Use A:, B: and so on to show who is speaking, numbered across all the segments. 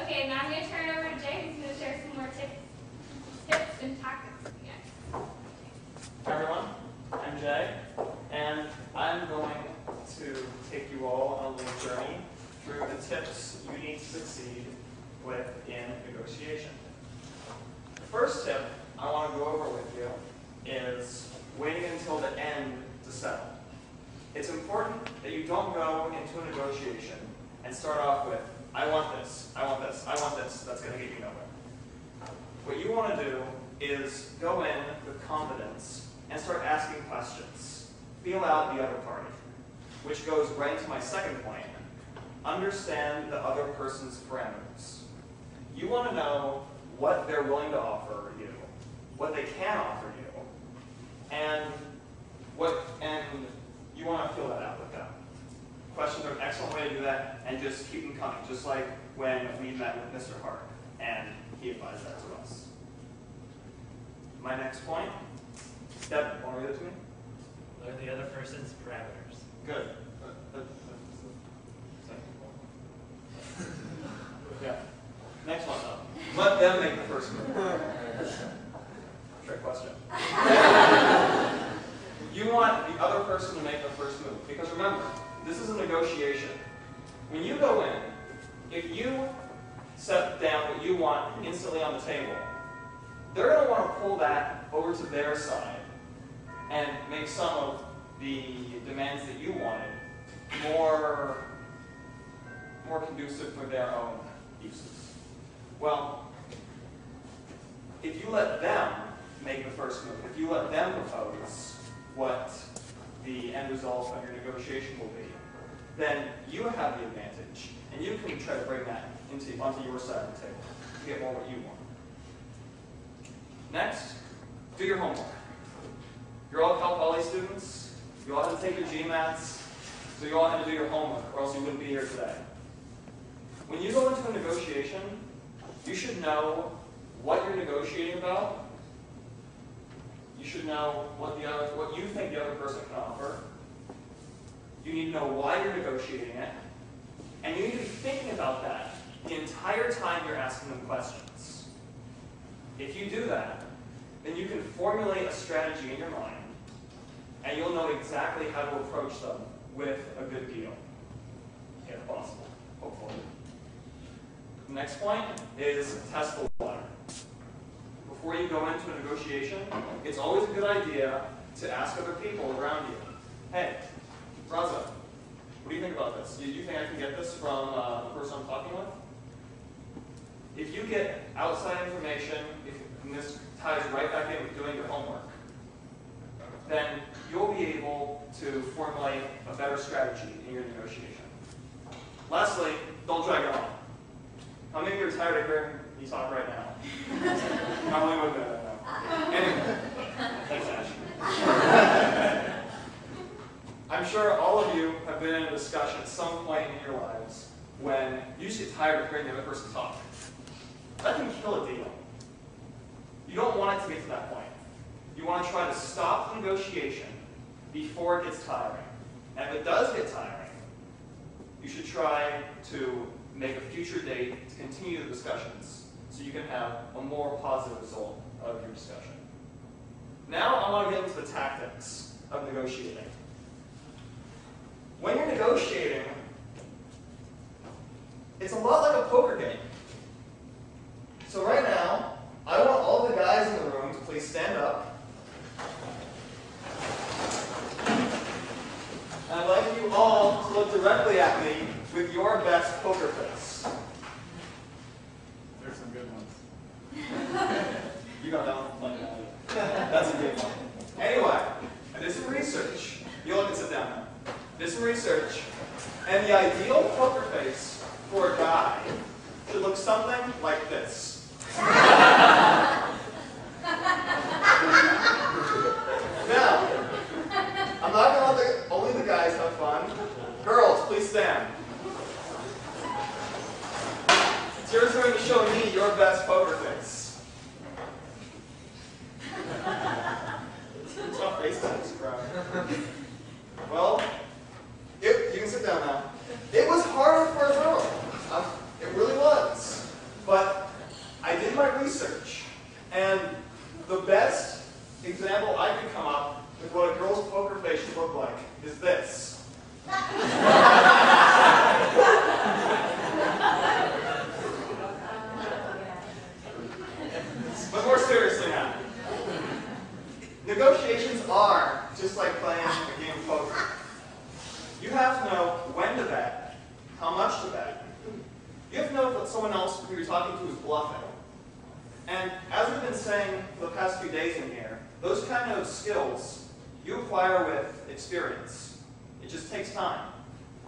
A: Okay, now I'm going to turn it over to Jay, who's going to share some more tips and tactics with you guys.
B: Hi everyone, I'm Jay, and I'm going to take you all on a little journey through the tips you need to succeed with in negotiation. The first tip I want to go over with you is waiting until the end to settle. It's important that you don't go into a negotiation and start off with, I want this, I want this, I want this. That's going to get you nowhere. What you want to do is go in with confidence and start asking questions. Feel out the other party, which goes right into my second point. Understand the other person's parameters. You want to know what they're willing to offer you, what they can offer you, and you want to feel that out with them. Questions are an excellent way to do that, and just keep them coming, just like when we met with Mr. Hart, and he advised that to us. My next point, Deb, want to read it to me?
C: Learn the other person's parameters.
B: Good. Yeah. Next one, though. Let them make the first move. Trick question. You want the other person to make the first move, because remember, this is a negotiation. When you go in, if you set down what you want instantly on the table, they're going to want to pull that over to their side and make some of the demands that you wanted more conducive for their own uses. Well, if you let them make the first move, if you let them propose what the end result of your negotiation will be, then you have the advantage, and you can try to bring that onto your side of the table to get more what you want. Next, do your homework. You're all Cal Poly students. You all have to take your GMATs, so you all have to do your homework, or else you wouldn't be here today. When you go into a negotiation, you should know what you're negotiating about. You should know what you think the other person can offer. You need to know why you're negotiating it. And you need to be thinking about that the entire time you're asking them questions. If you do that, then you can formulate a strategy in your mind, and you'll know exactly how to approach them with a good deal, if possible, hopefully. The next point is test the water. Before you go into a negotiation, it's always a good idea to ask other people around you, hey, Raza, what do you think about this? Do you think I can get this from the person I'm talking with? If you get outside information, and this ties right back in with doing your homework, then you'll be able to formulate a better strategy in your negotiation. Lastly, don't drag it on. How many of you are tired of hearing me talk right now? Probably would be. Anyway, thanks, Ash. I'm sure all of you have been in a discussion at some point in your lives when you just get tired of hearing the other person talk. That can kill a deal. You don't want it to get to that point. You want to try to stop the negotiation before it gets tiring. And if it does get tiring, you should try to make a future date to continue the discussions so you can have a more positive result of your discussion. Now I want to get into the tactics of negotiating. When you're negotiating, it's a lot like a poker game. So right now, I want all the guys in the room to please stand up. And I'd like you all to look directly at me with your best poker face.
D: There's some good ones.
B: You got that one? That's a good one. Anyway, I did some research. You all can sit down now. Did some research, and the ideal poker face for a guy should look something like this. Now, I'm not going to let only the guys have fun. Girls, please stand. It's your turn to show me your best poker face. Tough face to describe. Well, you can sit down now. It was harder for a girl. It really was. that someone else who you're talking to is bluffing. And as we've been saying for the past few days in here, those kind of skills you acquire with experience. It just takes time.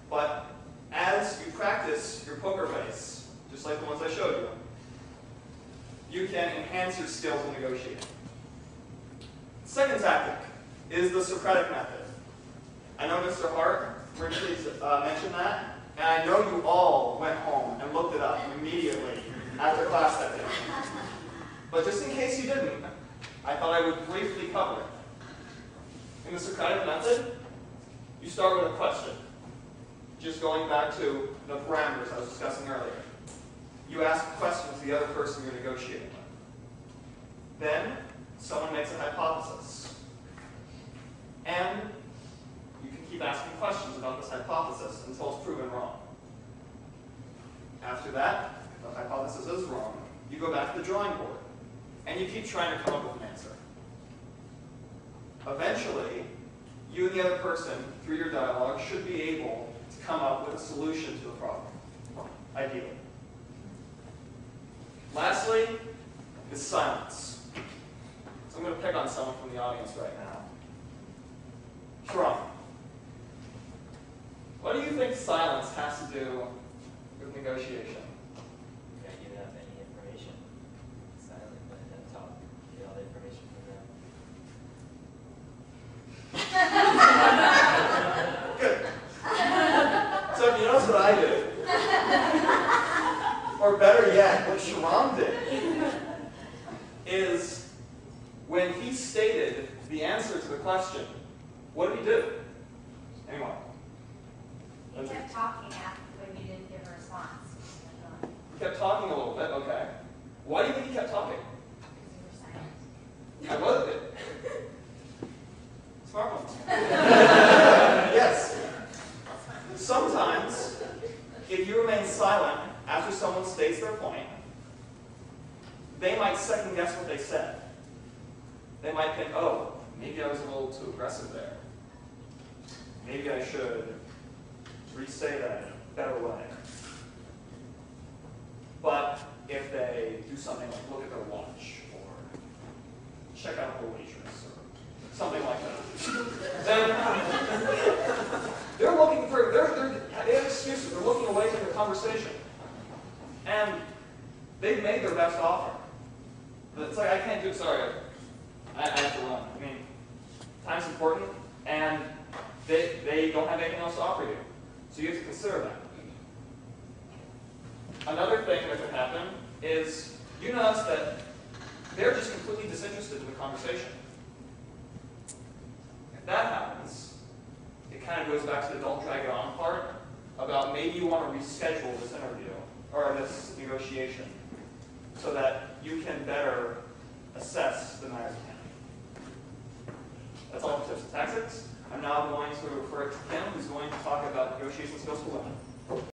B: But as you practice your poker face, just like the ones I showed you, you can enhance your skills in negotiating. Second tactic is the Socratic method. I know Mr. Hart briefly mentioned that, and I know you all went home and looked it up immediately after class that day. But just in case you didn't, I thought I would briefly cover it. In the Socratic method, you start with a question. Just going back to the parameters I was discussing earlier. You ask a question to the other person you're negotiating with. Then, someone makes a hypothesis. And you can keep asking questions about this hypothesis until it's proven wrong. After that, if the hypothesis is wrong, you go back to the drawing board. And you keep trying to come up with an answer. Eventually, you and the other person, through your dialogue, should be able to come up with a solution to the problem, ideally. Lastly, is silence. So I'm going to pick on someone from the audience right now. Trump. What do you think silence has to do with negotiation?
C: Can't give out any information. Silent, let them talk. Get all the information from them.
B: Good. So you notice what I did? Or better yet, what Sharam did is when he stated the answer to the question, what did he do? Anyone?
E: You kept talking after when you didn't give a response.
B: He kept talking a little bit, okay. Why do you think he kept talking?
E: Because you were silent.
B: I was. Smart ones. Yes. Sometimes, if you remain silent after someone states their point, they might second guess what they said. They might think, oh, maybe I was a little too aggressive there. Maybe I should re-say that in a better way. But if they do something like look at their watch or check out the waitress or something like that, then they're looking for, they have excuses. They're looking away from the conversation. And they've made their best offer. But it's like, I can't do, sorry, I have to run. I mean, time's important, and they don't have anything else to offer you. So you have to consider that. Another thing that could happen is you notice that they're just completely disinterested in the conversation. If that happens, it kind of goes back to the don't drag it on part about maybe you want to reschedule this interview or this negotiation so that you can better assess the matters at hand. That's all for tips and tactics. I'm now going to refer it to Kim, who's going to talk about negotiation skills for women.